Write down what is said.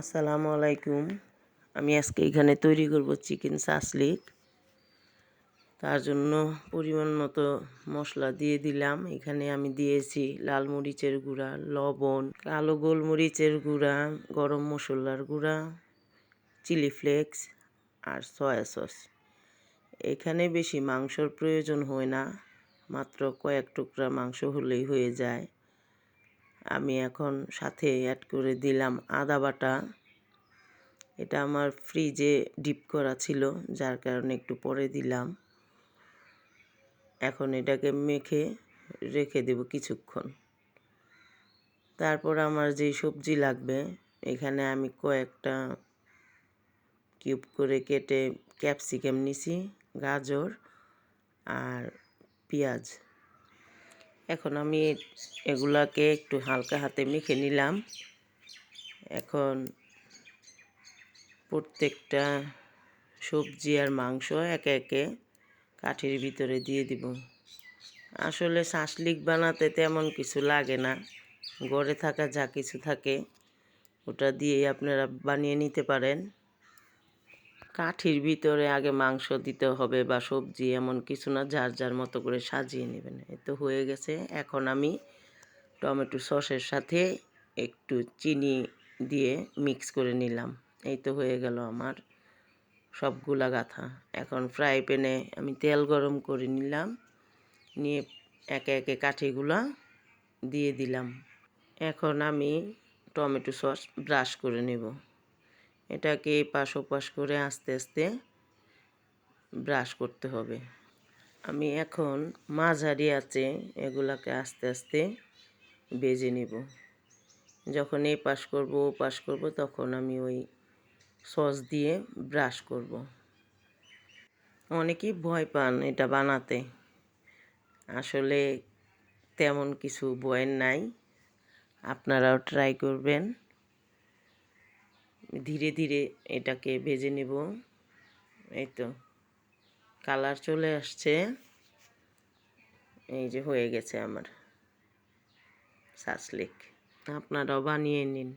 আসসালামু আলাইকুম। আমি আজকে এখানে তৈরি করব চিকেন সাসলিক। তার জন্য পরিমাণ মতো মশলা দিয়ে দিলাম। এখানে আমি দিয়েছি লাল মরিচের গুঁড়া, লবণ, কালো গোলমরিচের গুঁড়া, গরম মশলার গুঁড়া, চিলি ফ্লেক্স আর সয়া সস। এখানে বেশি মাংসর প্রয়োজন হয় না, মাত্র কয়েক টুকরা মাংস হলেই হয়ে যায়। আমি এখন সাথে অ্যাড করে দিলাম আদা বাটা। এটা আমার ফ্রিজে ডিপ করা ছিল, যার কারণে একটু পরে দিলাম। এখন এটাকে মেখে রেখে দেব কিছুক্ষণ। তারপর আমার যেই সবজি লাগবে, এখানে আমি কয়েকটা কিউব করে কেটে ক্যাপসিকাম নিছি, গাজর আর পেঁয়াজ। এখন আমি এগুলাকে একটু হালকা হাতে মেখে নিলাম। এখন প্রত্যেকটা সবজি আর মাংস একে একে কাঠির ভিতরে দিয়ে দিব। আসলে শাসলিক বানাতে তেমন কিছু লাগে না, ঘরে থাকা যা কিছু থাকে ওটা দিয়েই আপনারা বানিয়ে নিতে পারেন। কাঠির ভিতরে আগে মাংস দিতে হবে বা সবজি এমন কিছু না, যার যার মতো করে সাজিয়ে নেবেন। এই তো হয়ে গেছে। এখন আমি টমেটো সসের সাথে একটু চিনি দিয়ে মিক্স করে নিলাম। এই তো হয়ে গেল আমার সবগুলা গাঁথা। এখন ফ্রাই প্যানে আমি তেল গরম করে নিলাম, নিয়ে একে একে কাঠিগুলা দিয়ে দিলাম। এখন আমি টমেটো সস ব্রাশ করে নেব। এটাকে এপাশ ওপাশ করে আস্তে আস্তে ব্রাশ করতে হবে। আমি এখন মাঝারি আঁচে এগুলাকে আস্তে আস্তে ভেজে নেব। যখন এই পাশ করব ও পাশ করব, তখন আমি ওই সস দিয়ে ব্রাশ করব। অনেকেই ভয় পান এটা বানাতে, আসলে তেমন কিছু ভয়ের নাই। আপনারাও ট্রাই করবেন। ধীরে ধীরে এটাকে ভেজে নেব। এই তো কালার চলে আসছে। এই যে হয়ে গেছে আমার সাসলিক। আপনারাও বানিয়ে নিন।